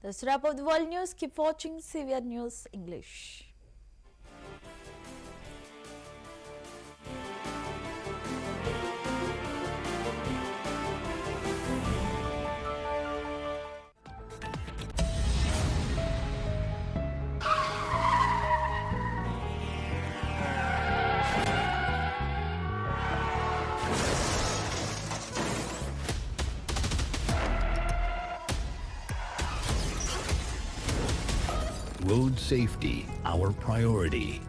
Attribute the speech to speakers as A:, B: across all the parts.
A: That's a wrap of the world news. Keep watching CVR News English.
B: Road safety, our priority.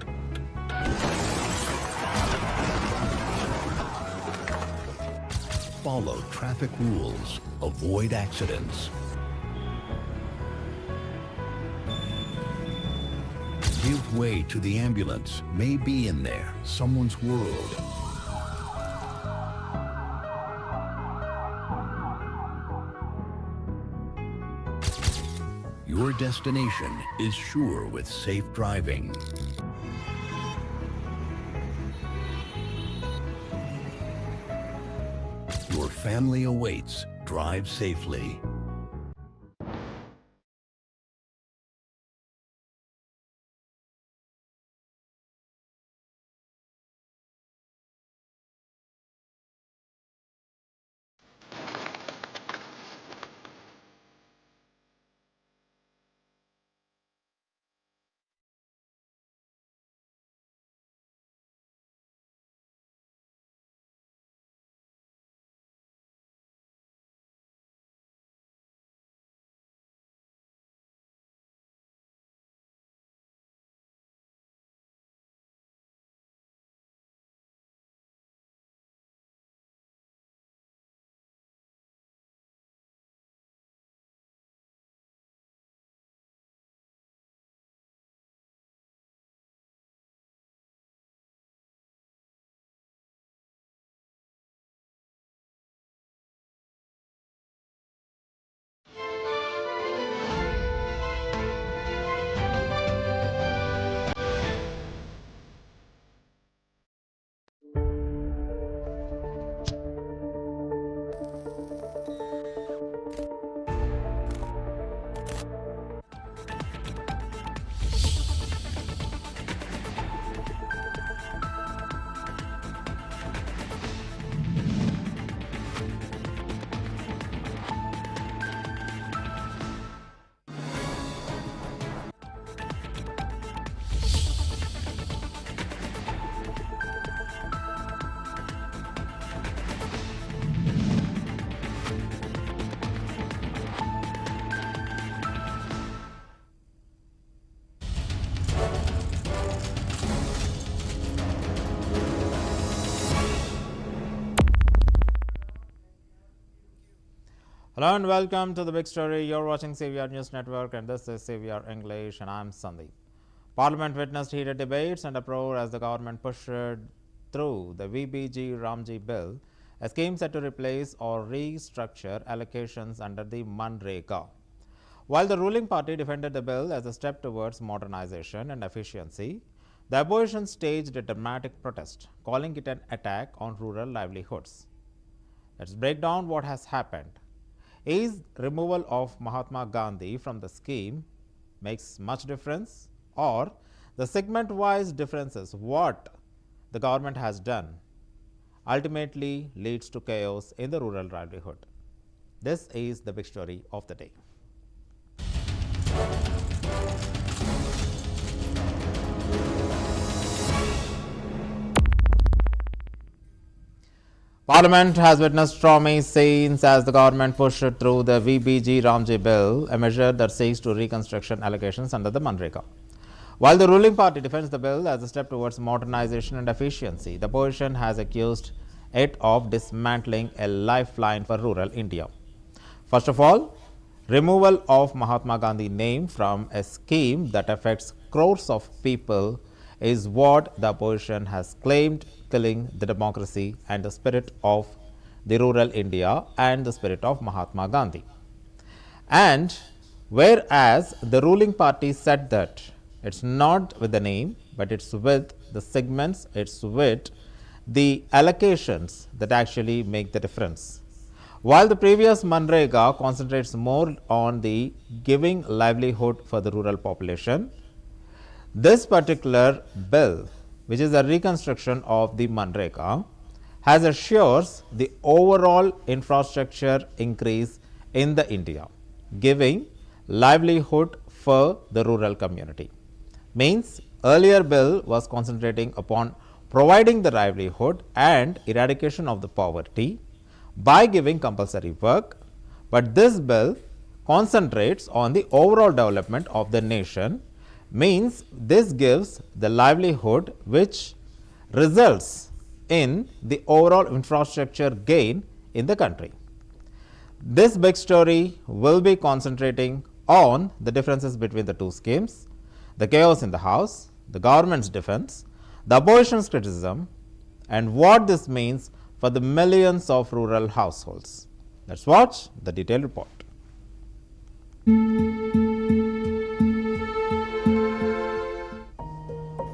B: Follow traffic rules. Avoid accidents. Give way to the ambulance. May be in there. Someone's world. Your destination is sure with safe driving. Your family awaits. Drive safely.
C: Hello and welcome to the big story. You're watching CVR News Network and this is CVR English and I'm Sandeep. Parliament witnessed heated debates and uproar as the government pushed through the VBG Ramji bill, a scheme set to replace or restructure allocations under the MGNREGA. While the ruling party defended the bill as a step towards modernization and efficiency, the opposition staged a dramatic protest, calling it an attack on rural livelihoods. Let's break down what has happened. Is removal of Mahatma Gandhi from the scheme makes much difference, or the segment-wise differences what the government has done ultimately leads to chaos in the rural livelihood? This is the big story of the day. Parliament has witnessed stormy scenes as the government pushed through the VBG Ramji bill, a measure that seeks to reconstruction allocations under the MGNREGA. While the ruling party defends the bill as a step towards modernization and efficiency, the opposition has accused it of dismantling a lifeline for rural India. First of all, removal of Mahatma Gandhi name from a scheme that affects crores of people is what the opposition has claimed, killing the democracy and the spirit of the rural India and the spirit of Mahatma Gandhi. And whereas the ruling party said that it's not with the name, but it's with the segments, it's with the allocations that actually make the difference. While the previous MGNREGA concentrates more on the giving livelihood for the rural population, this particular bill, which is a reconstruction of the MGNREGA, has assures the overall infrastructure increase in the India, giving livelihood for the rural community. Means earlier bill was concentrating upon providing the livelihood and eradication of the poverty by giving compulsory work, but this bill concentrates on the overall development of the nation. Means this gives the livelihood which results in the overall infrastructure gain in the country. This big story will be concentrating on the differences between the two schemes, the chaos in the house, the government's defense, the opposition's criticism, and what this means for the millions of rural households. Let's watch the detailed report.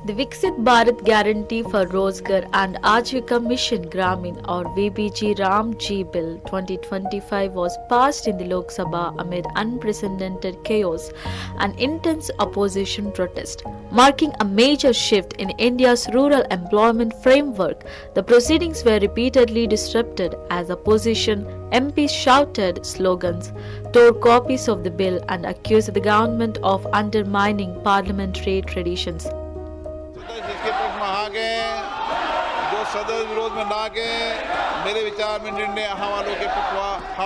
A: The Viksit Bharat Guarantee for Rozgar and Ajivika Mission Gramin or VBG Ramji Bill 2025 was passed in the Lok Sabha amid unprecedented chaos and intense opposition protest. Marking a major shift in India's rural employment framework, the proceedings were repeatedly disrupted as opposition MPs shouted slogans, tore copies of the bill and accused the government of undermining parliamentary traditions.
D: जिसके पक्ष में आ गए, जो सदस्य विरोध में ना गए, मेरे विचार में निर्णय हाँ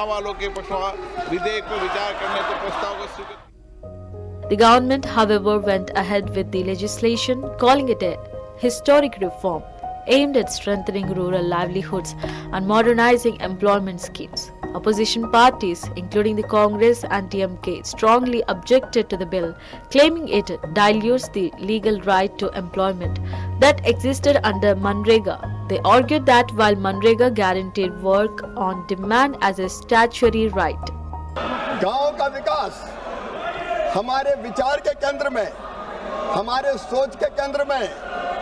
D: वालों के पक्षवा विधेयक पर विचार करने के प्रस्ताव को स्वीकृत।
A: The government, however, went ahead with the legislation, calling it a historic reform aimed at strengthening rural livelihoods and modernizing employment schemes. Opposition parties, including the Congress and TMK, strongly objected to the bill, claiming it dilutes the legal right to employment that existed under MGNREGA. They argued that while MGNREGA guaranteed work on demand as a statutory right,
E: गांव का विकास हमारे विचार के केंद्र में, हमारे सोच के केंद्र में,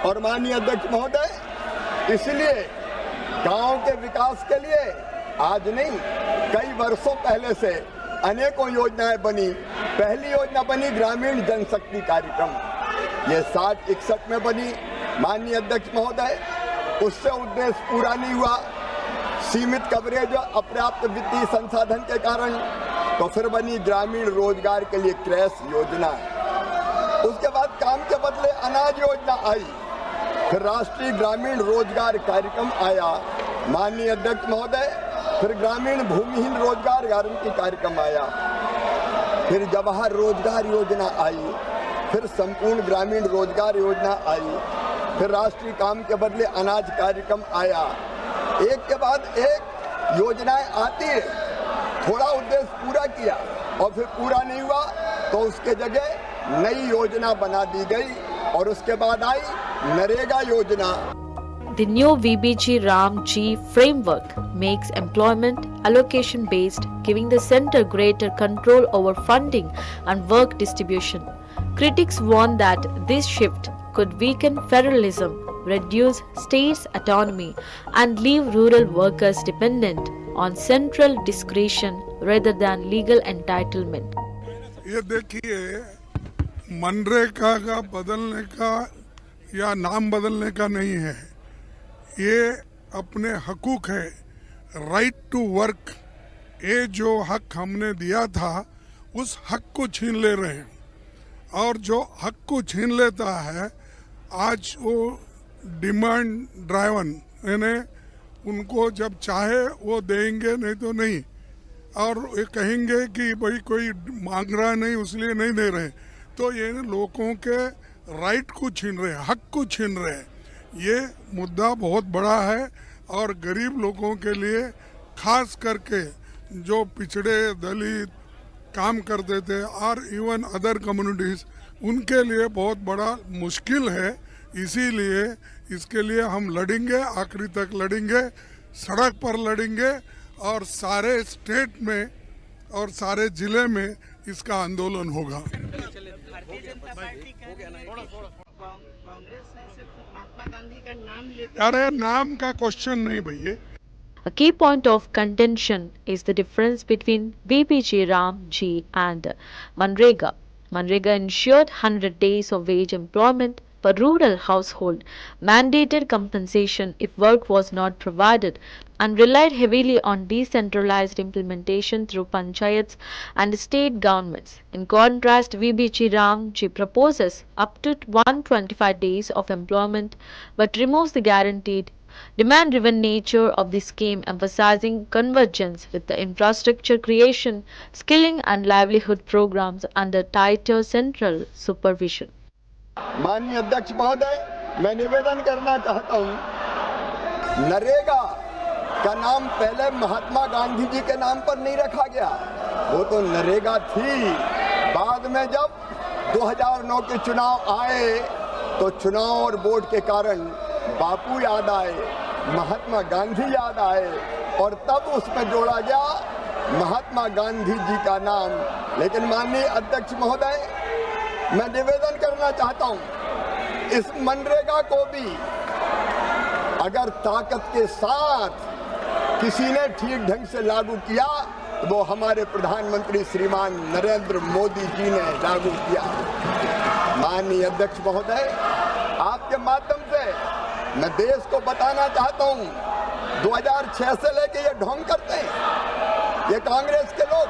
E: और माननीय अध्यक्ष महोदय, इसलिए गांव के विकास के लिए आज नहीं, कई वर्षों पहले से अनेकों योजनाएं बनी। पहली योजना बनी ग्रामीण जनशक्ति कार्यक्रम, ये 60-61 में बनी माननीय अध्यक्ष महोदय। उससे उद्देश्य पूरा नहीं हुआ, सीमित कवरेज, अपर्याप्त वित्तीय संसाधन के कारण। तो फिर बनी ग्रामीण रोजगार के लिए क्रैश योजना। उसके बाद काम के बदले अनाज योजना आई, फिर राष्ट्रीय ग्रामीण रोजगार कार्यक्रम आया माननीय अध्यक्ष महोदय, फिर ग्रामीण भूमिहीन रोजगार गारंटी कार्यक्रम आया, फिर जवाहर रोजगार योजना आई, फिर संपूर्ण ग्रामीण रोजगार योजना आई, फिर राष्ट्रीय काम के बदले अनाज कार्यक्रम आया। एक के बाद एक योजनाएं आती है, थोड़ा उद्देश्य पूरा किया और फिर पूरा नहीं हुआ तो उसके जगह नई योजना बना दी गई और उसके बाद आई नरेगा योजना।
A: the new VBG Ramji framework makes employment allocation based, giving the center greater control over funding and work distribution. Critics warn that this shift could weaken federalism, reduce states' autonomy, and leave rural workers dependent on central discretion rather than legal entitlement.
F: ये देखिए, मनरेगा का बदलने का या नाम बदलने का नहीं है, ये अपने हकूक है, राइट टू वर्क। ये जो हक हमने दिया था उस हक को छीन ले रहे हैं, और जो हक को छीन लेता है आज वो डिमांड ड्राइवन, यानी उनको जब चाहे वो देंगे, नहीं तो नहीं, और ये कहेंगे कि भाई कोई मांग रहा नहीं इसलिए नहीं दे रहे। तो ये लोगों के राइट को छीन रहे हैं, हक को छीन रहे हैं। ये मुद्दा बहुत बड़ा है और गरीब लोगों के लिए, खास करके जो पिछड़े दलित काम करते थे और इवन अदर कम्युनिटीज़, उनके लिए बहुत बड़ा मुश्किल है। इसीलिए इसके लिए हम लड़ेंगे, आखिरी तक लड़ेंगे, सड़क पर लड़ेंगे और सारे स्टेट में और सारे जिले में इसका आंदोलन होगा। अरे नाम का क्वेश्चन नहीं भैया,
A: A key point of contention is the difference between BPG Ramji and MGNREGA. MGNREGA ensured 100 days of wage employment per rural household, mandated compensation if work was not provided, and relied heavily on decentralized implementation through panchayats and state governments. In contrast, VBG Ramji proposes up to 125 days of employment but removes the guaranteed demand driven nature of the scheme, emphasizing convergence with the infrastructure creation, skilling, and livelihood programs under tighter central supervision.
E: माननीय अध्यक्ष महोदय, मैं निवेदन करना चाहता हूं, नरेगा का नाम पहले महात्मा गांधी जी के नाम पर नहीं रखा गया, वो तो नरेगा थी। बाद में जब 2009 के चुनाव आए तो चुनाव और वोट के कारण बापू याद आए, महात्मा गांधी याद आए और तब उसमें जोड़ा गया महात्मा गांधी जी का नाम। लेकिन माननीय अध्यक्ष महोदय, मैं निवेदन करना चाहता हूं, इस मनरेगा को भी अगर ताकत के साथ किसी ने ठीक ढंग से लागू किया तो वो हमारे प्रधानमंत्री श्रीमान नरेंद्र मोदी जी ने लागू किया। माननीय अध्यक्ष महोदय, आपके माध्यम से मैं देश को बताना चाहता हूं, 2006 से लेके ये ढोंग करते हैं, ये कांग्रेस के लोग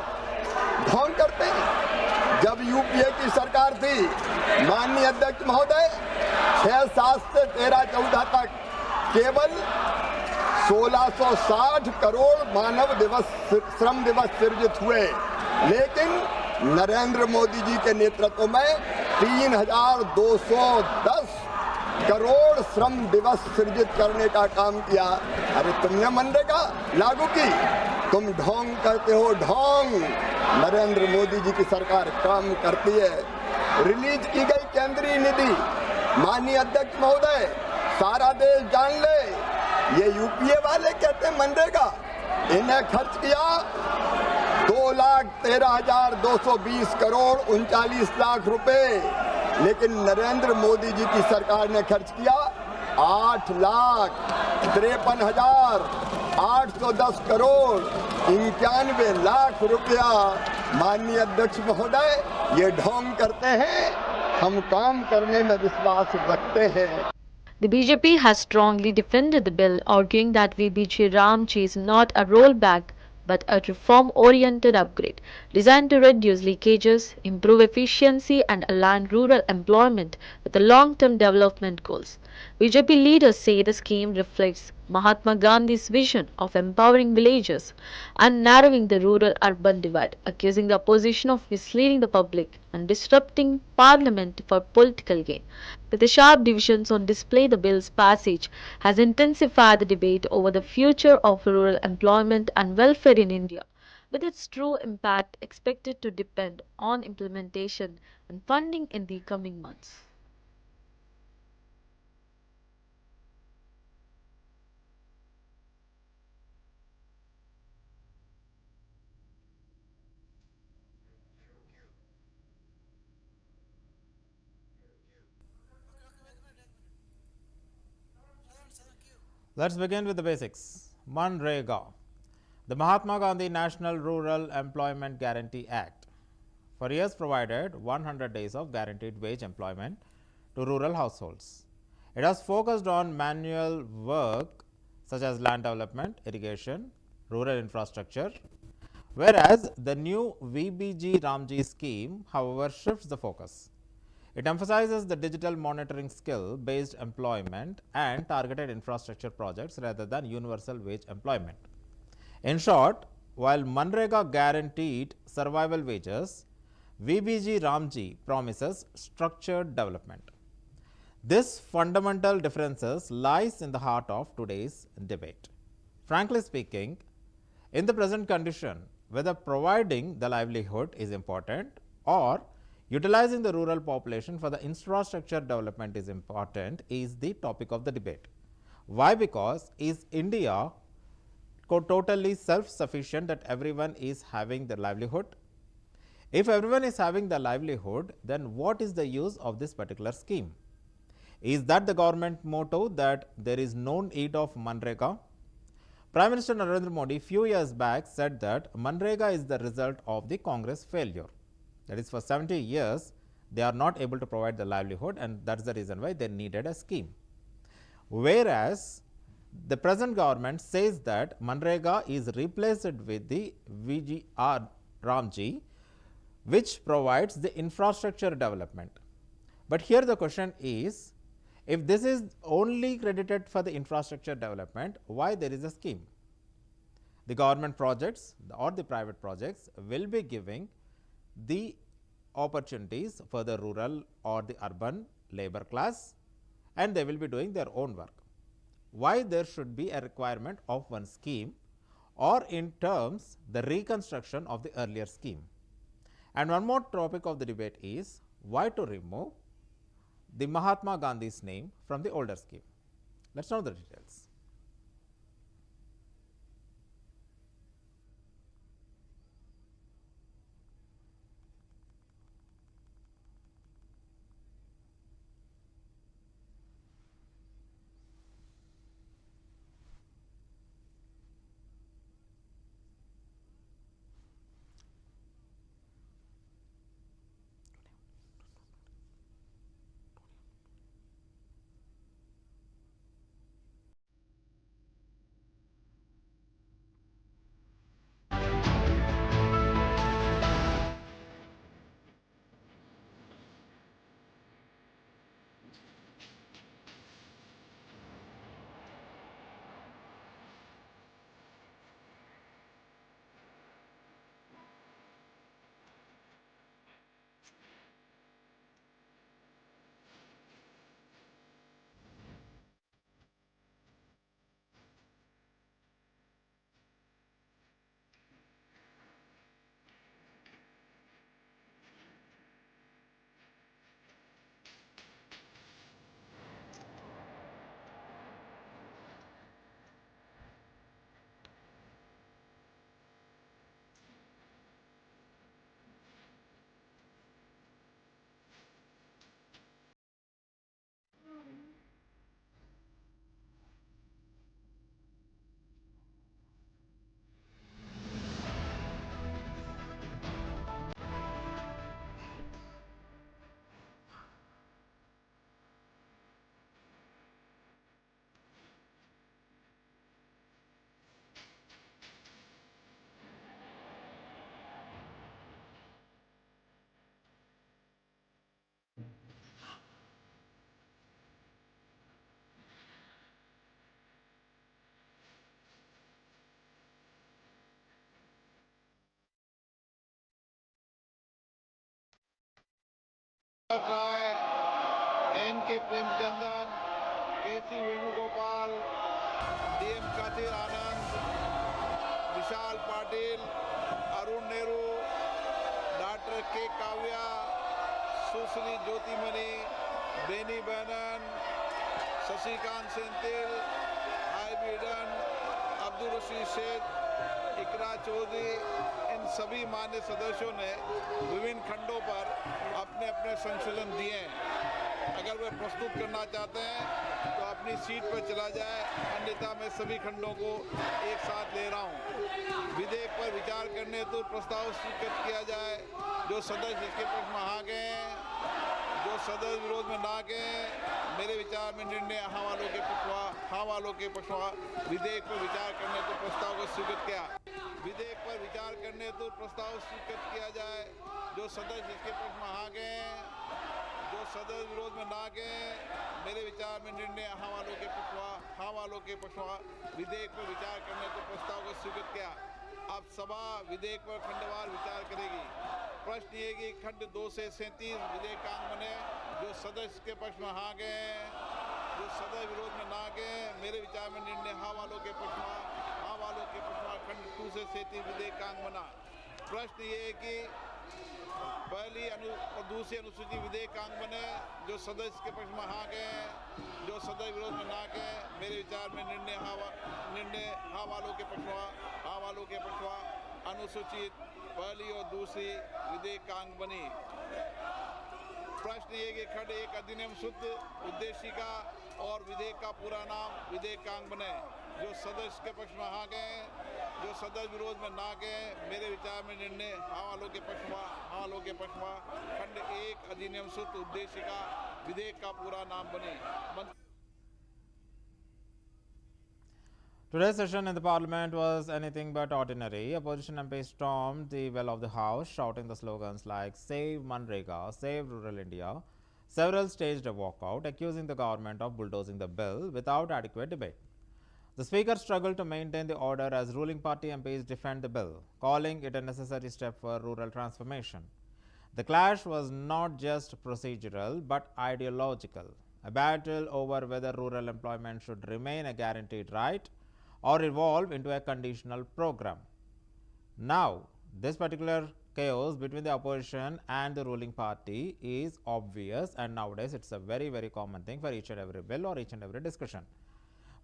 E: ढोंग करते हैं। जब यूपीए की सरकार थी, माननीय अध्यक्ष महोदय, 6, 7 से 13, 14 तक केवल 1660 करोड़ मानव दिवस श्रम दिवस सृजित हुए, लेकिन नरेंद्र मोदी जी के नेतृत्व में 3210 करोड़ श्रम दिवस सृजित करने का काम किया। अरे तुमने मनरेगा लागू की, तुम ढोंग करते हो, ढोंग। नरेंद्र मोदी जी की सरकार काम करती है। रिलीज की गई केंद्रीय निधि, माननीय अध्यक्ष महोदय, सारा देश जान ले, ये यूपीए वाले कहते हैं मनरेगा, इन्हें खर्च किया 2,13,220 करोड़ 39 लाख रुपए, लेकिन नरेंद्र मोदी जी की सरकार ने खर्च किया 8,53,810 करोड़ 91 लाख रुपया। माननीय अध्यक्ष महोदय, ये ढोंग करते हैं, हम काम करने में विश्वास रखते हैं।
A: The BJP has strongly defended the bill, arguing that VBG Ramji is not a rollback but a reform-oriented upgrade designed to reduce leakages, improve efficiency and align rural employment with the long-term development goals. BJP leaders say the scheme reflects Mahatma Gandhi's vision of empowering villages and narrowing the rural-urban divide, accusing the opposition of misleading the public and disrupting parliament for political gain. With the sharp divisions on display, the bill's passage has intensified the debate over the future of rural employment and welfare in India, with its true impact expected to depend on implementation and funding in the coming months.
C: Let's begin with the basics. MGNREGA, the Mahatma Gandhi National Rural Employment Guarantee Act, for years provided 100 days of guaranteed wage employment to rural households. It has focused on manual work such as land development, irrigation, rural infrastructure, whereas the new VBG Ramji scheme, however, shifts the focus. It emphasizes the digital monitoring skill based employment and targeted infrastructure projects rather than universal wage employment. In short, while MGNREGA guaranteed survival wages, VBG Ramji promises structured development. This fundamental differences lies in the heart of today's debate. Frankly speaking, in the present condition, whether providing the livelihood is important or utilizing the rural population for the infrastructure development is important is the topic of the debate. Why? Because is India totally self-sufficient that everyone is having the livelihood? If everyone is having the livelihood, then what is the use of this particular scheme? Is that the government motto that there is no need of MGNREGA? Prime Minister Narendra Modi few years back said that MGNREGA is the result of the Congress failure. That is, for 70 years, they are not able to provide the livelihood, and that's the reason why they needed a scheme. Whereas the present government says that MGNREGA is replaced with the CVR Ramji, which provides the infrastructure development. But here the question is, if this is only credited for the infrastructure development, why there is a scheme? The government projects or the private projects will be giving the opportunities for the rural or the urban labor class, and they will be doing their own work. Why there should be a requirement of one scheme, or in terms the reconstruction of the earlier scheme? And one more topic of the debate is why to remove the Mahatma Gandhi's name from the older scheme. Let's know the details.
D: N K. Premachandran, K C. Venugopal, D M. Kathir Anand, Vishal Patil, Arun Nehru, doctor K. Kavya, Sushri Jothimani, Benny Behanan, Sasikanth Senthil, I B. डन, अब्दुल रशीद शेख, इकरा चौधरी, इन सभी मान्य सदस्यों ने विभिन्न खंडों पर अपने अपने संशोधन दिए हैं। अगर वे प्रस्तुत करना चाहते हैं तो अपनी सीट पर चला जाए, अन्यथा मैं सभी खंडों को एक साथ ले रहा हूं। विधेयक पर विचार करने हेतु प्रस्ताव स्वीकृत किया जाए। जो सदस्य इसके पक्ष में आ गए हैं, जो सदस्य विरोध में ना गए, मेरे विचार में निर्णय हाँ वालों के पक्षवा विधेयक पर विचार करने हेतु प्रस्ताव को स्वीकृत किया। विधेयक पर विचार करने हेतु प्रस्ताव स्वीकृत किया जाए। जो सदस्य इसके पक्ष में आ गए हैं, जो सदस्य विरोध में ना गए, मेरे विचार में निर्णय हाँ वालों के पक्षवा विधेयक पर विचार करने हेतु प्रस्ताव को स्वीकृत किया। अब सभा विधेयक पर खंडवार विचार करेगी। प्रश्न ये कि खंड 2 से 37 विधेयकांग बने। जो सदस्य के पक्ष में आ गए हैं, जो सदस्य विरोध में ना गए, मेरे विचार में निर्णय हाँ वालों के पक्षवा खंड 2 से 37 विधेयकांग बना। प्रश्न ये है कि पहली और दूसरी अनुसूची विधेयकांग बने। जो सदस्य के पक्ष में आ गए, जो सदस्य विरोध में ना गए, मेरे विचार में निर्णय हाँ वालों के पक्षवा अनुसूचित पहली और दूसरी विधेयकांग बनी। प्रश्न ये कि खंड 1 अधिनियम शुद्ध उद्देशिका और विधेयक का पूरा नाम विधेयकांग बने। जो सदस्य के पक्ष में हाँ गए, जो सदस्य विरोध में ना गए, मेरे विचार में निर्णय हाँ वालों के पक्ष में, हाँ वालों के पक्ष में। खंड 1 अधिनियम सूत्र उद्देश्य का विधेयक का पूरा नाम बने।
C: Today's session in the parliament was anything but ordinary. Opposition MPs stormed the well of the house, shouting the slogans like Save MGNREGA, Save Rural India. Several staged a walkout, accusing the government of bulldozing the bill without adequate debate. The Speaker struggled to maintain the order as ruling party MPs defend the bill, calling it a necessary step for rural transformation. The clash was not just procedural but ideological, a battle over whether rural employment should remain a guaranteed right or evolve into a conditional program. Now, this particular chaos between the opposition and the ruling party is obvious, and nowadays it's a very, very common thing for each and every bill or each and every discussion.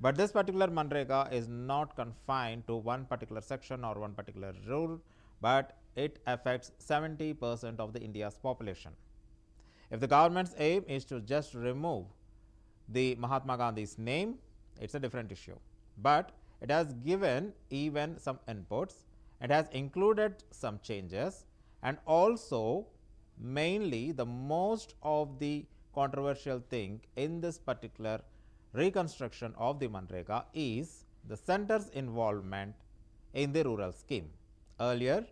C: But this particular MGNREGA is not confined to one particular section or one particular rule, but it affects 70% of the India's population. If the government's aim is to just remove the Mahatma Gandhi's name, it's a different issue. But it has given even some inputs, it has included some changes, and also mainly the most of the controversial thing in this particular reconstruction of the MGNREGA is the center's involvement in the rural scheme. Earlier,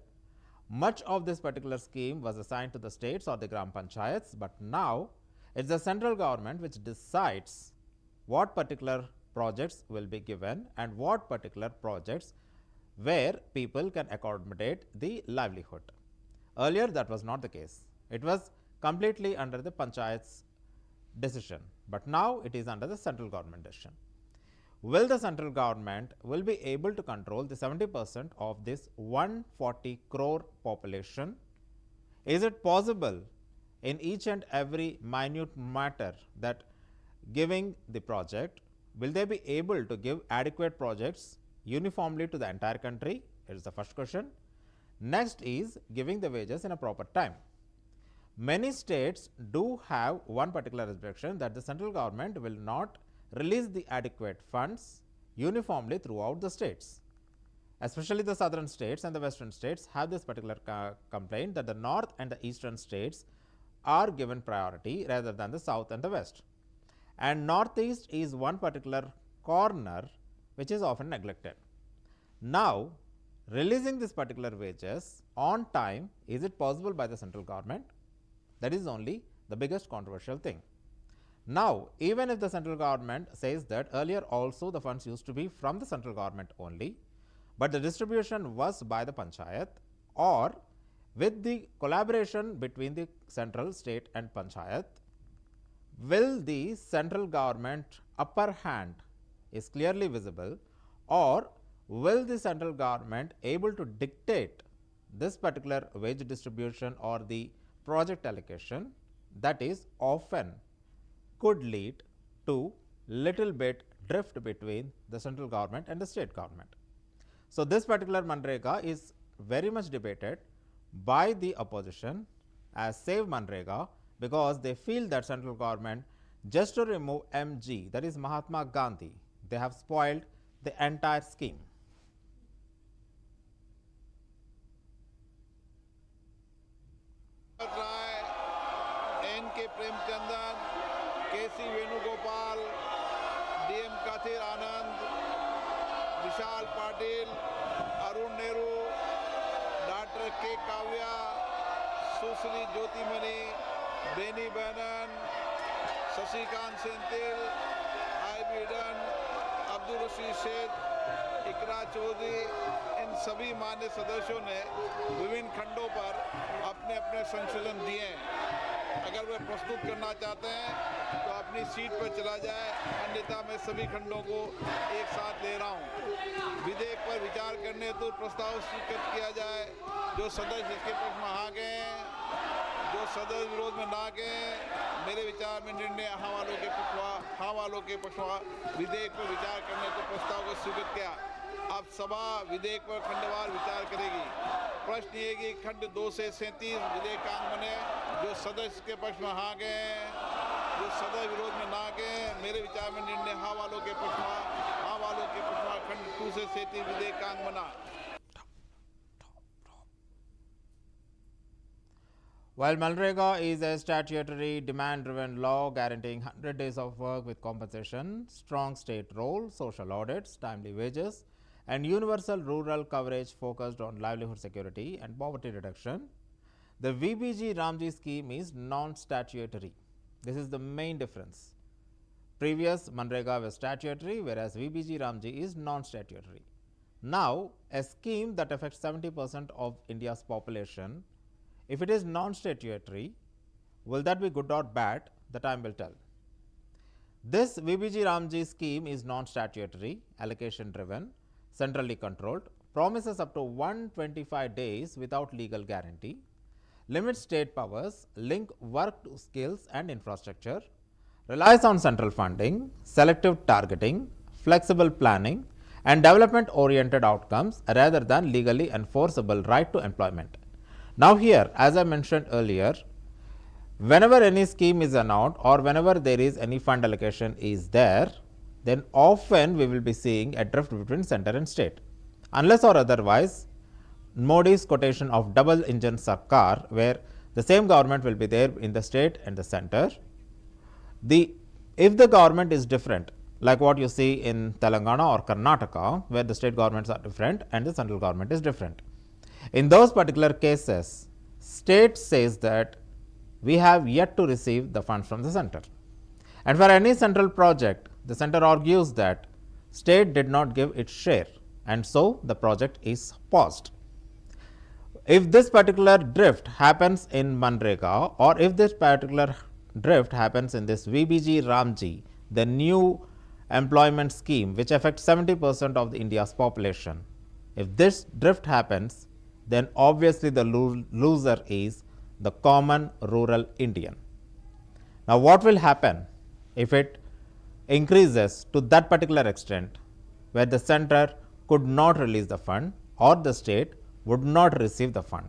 C: much of this particular scheme was assigned to the states or the Gram Panchayats, but now it's the central government which decides what particular projects will be given and what particular projects where people can accommodate the livelihood. Earlier, that was not the case. It was completely under the Panchayat's decision, but now it is under the central government decision. Will the central government will be able to control the 70% of this 140 crore population? Is it possible in each and every minute matter that giving the project, will they be able to give adequate projects uniformly to the entire country? It is the first question. Next is giving the wages in a proper time. Many states do have one particular restriction that the central government will not release the adequate funds uniformly throughout the states. Especially the southern states and the western states have this particular complaint that the north and the eastern states are given priority rather than the south and the west. And northeast is one particular corner which is often neglected. Now, releasing this particular wages on time, is it possible by the central government? That is only the biggest controversial thing. Now, even if the central government says that earlier also the funds used to be from the central government only, but the distribution was by the Panchayat or with the collaboration between the central, state and Panchayat, will the central government upper hand is clearly visible, or will the central government able to dictate this particular wage distribution or the project allocation? That is often could lead to little bit drift between the central government and the state government. So, this particular MGNREGA is very much debated by the opposition as Save MGNREGA, because they feel that central government just to remove MG, that is Mahatma Gandhi, they have spoiled the entire scheme.
D: N.K. Premchandan, K.C. Venugopal, D.M. Kathir Anand, Vishal Patil, Arun Nehru, Dr. K. Kavya, Susri Jyotimani, Beni Banan, Sasikanth Senthil, I.B. Dunn, Abdul Rashid Seth, इकरा चौधरी, इन सभी मान्य सदस्यों ने विभिन्न खंडों पर अपने अपने संशोधन दिए हैं। अगर वे प्रस्तुत करना चाहते हैं तो अपनी सीट पर चला जाए, अन्यथा मैं सभी खंडों को एक साथ ले रहा हूं। विधेयक पर विचार करने हेतु प्रस्ताव स्वीकृत किया जाए। जो सदस्य इसके पक्ष में हाँ गए, जो सदस्य विरोध में ना गए, मेरे विचार में निर्णय हाँ वालों के पक्षवा विधेयक पर विचार करने हेतु प्रस्ताव को स्वीकृत किया। अब सभा विधेयक पर खंडवार विचार करेगी। प्रश्न ये कि खंड 2 से 37 विधेयकांग बने। जो सदस्य के पक्ष में हाँ गए, जो सदस्य विरोध में ना गए, मेरे विचार में निर्णय हाँ वालों के पक्ष में वालों के पछवा खंड 2 से 37 विधेयक का अंग बना।
C: While MGNREGA is a statutory demand-driven law guaranteeing 100 days of work with compensation, strong state role, social audits, timely wages, and universal rural coverage focused on livelihood security and poverty reduction, the VBG Ramji scheme is non-statutory. This is the main difference. Previous MGNREGA was statutory, whereas VBG Ramji is non-statutory. Now, a scheme that affects 70% of India's population, if it is non-statutory, will that be good or bad? The time will tell. This VBG Ramji scheme is non-statutory, allocation driven, centrally controlled, promises up to 125 days without legal guarantee, limits state powers, link work to skills and infrastructure, relies on central funding, selective targeting, flexible planning, and development oriented outcomes rather than legally enforceable right to employment. Now here, as I mentioned earlier, whenever any scheme is announced or whenever there is any fund allocation is there, then often we will be seeing a drift between center and state. Unless or otherwise, Modi's quotation of double engine sarkar, where the same government will be there in the state and the center. If the government is different, like what you see in Telangana or Karnataka, where the state governments are different and the central government is different. In those particular cases, state says that we have yet to receive the funds from the center. And for any central project, the center argues that state did not give its share, and so the project is paused. If this particular drift happens in MGNREGA, or if this particular drift happens in this VBG Ramji, the new employment scheme which affects 70% of the India's population, if this drift happens, then obviously the loser is the common rural Indian. Now, what will happen if it increases to that particular extent where the center could not release the fund or the state would not receive the fund?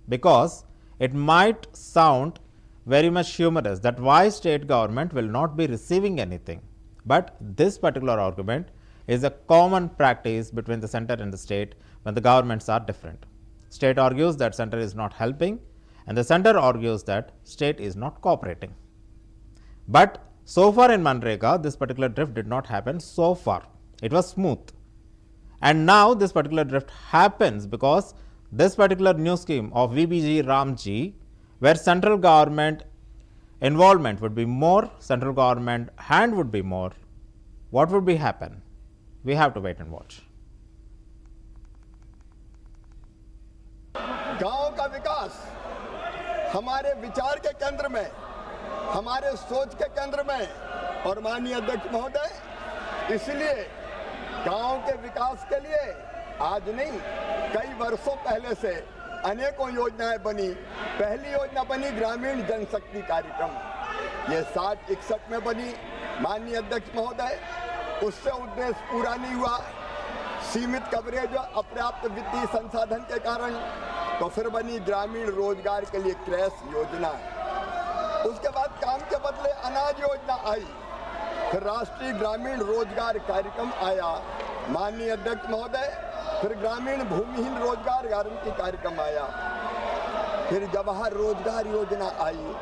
C: Because it might sound very much humorous that why state government will not be receiving anything, but this particular argument is a common practice between the center and the state when the governments are different. State argues that center is not helping and the center argues that state is not cooperating. But so far in MGNREGA, this particular drift did not happen so far. It was smooth. And now this particular drift happens because this particular new scheme of VBG Ramji, where central government involvement would be more, central government hand would be more, what would be happen? We have to wait and watch.
E: गांव का विकास हमारे विचार के केंद्र में, हमारे सोच के केंद्र में, और माननीय अध्यक्ष महोदय, इसलिए गांव के विकास के लिए आज नहीं कई वर्षों पहले से अनेकों योजनाएं बनी। पहली योजना बनी ग्रामीण जनशक्ति कार्यक्रम, ये 60-61 में बनी माननीय अध्यक्ष महोदय। उससे उद्देश्य पूरा नहीं हुआ, सीमित कवरेज, अपर्याप्त वित्तीय संसाधन के कारण। तो फिर बनी ग्रामीण रोजगार के लिए क्रैश योजना। उसके बाद काम के बदले अनाज योजना आई, फिर राष्ट्रीय ग्रामीण रोजगार कार्यक्रम आया माननीय अध्यक्ष महोदय, फिर ग्रामीण भूमिहीन रोजगार गारंटी कार्यक्रम आया, फिर जवाहर रोजगार योजना आई,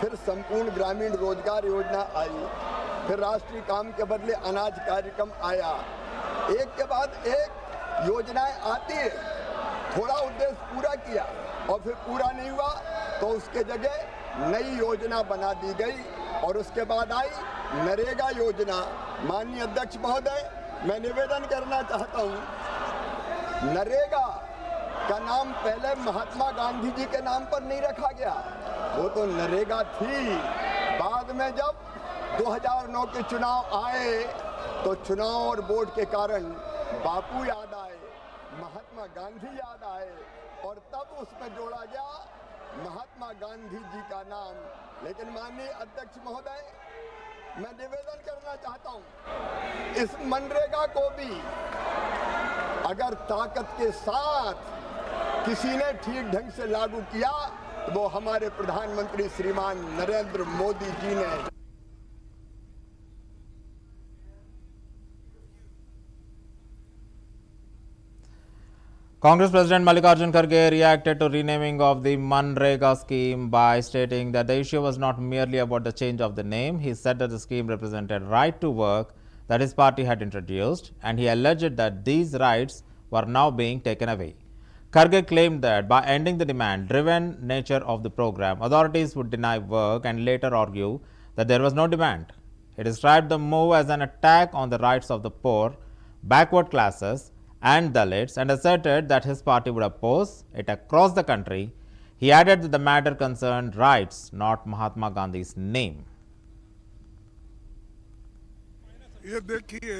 E: फिर संपूर्ण ग्रामीण रोजगार योजना आई, फिर राष्ट्रीय काम के बदले अनाज कार्यक्रम आया। एक के बाद एक योजनाएं आती है, थोड़ा उद्देश्य पूरा किया और फिर पूरा नहीं हुआ तो उसके जगह नई योजना बना दी गई और उसके बाद आई नरेगा योजना। माननीय अध्यक्ष महोदय, मैं निवेदन करना चाहता हूं, नरेगा का नाम पहले महात्मा गांधी जी के नाम पर नहीं रखा गया, वो तो नरेगा थी। बाद में जब 2009 के चुनाव आए तो चुनाव और वोट के कारण बापू याद आए, महात्मा गांधी याद आए और तब उसमें जोड़ा गया महात्मा गांधी जी का नाम। लेकिन माननीय अध्यक्ष महोदय, मैं निवेदन करना चाहता हूं, इस मनरेगा को भी अगर ताकत के साथ किसी ने ठीक ढंग से लागू किया तो वो हमारे प्रधानमंत्री श्रीमान नरेंद्र मोदी जी ने।
C: Congress President Mallikarjun Kharge reacted to renaming of the MGNREGA scheme by stating that the issue was not merely about the change of the name. He said that the scheme represented right to work that his party had introduced, and he alleged that these rights were now being taken away. Kharge claimed that by ending the demand-driven nature of the program, authorities would deny work and later argue that there was no demand. He described the move as an attack on the rights of the poor, backward classes, and Dalits, and asserted that his party would oppose it across the country. He added that the matter concerned rights, not Mahatma Gandhi's name.
F: ये देखिए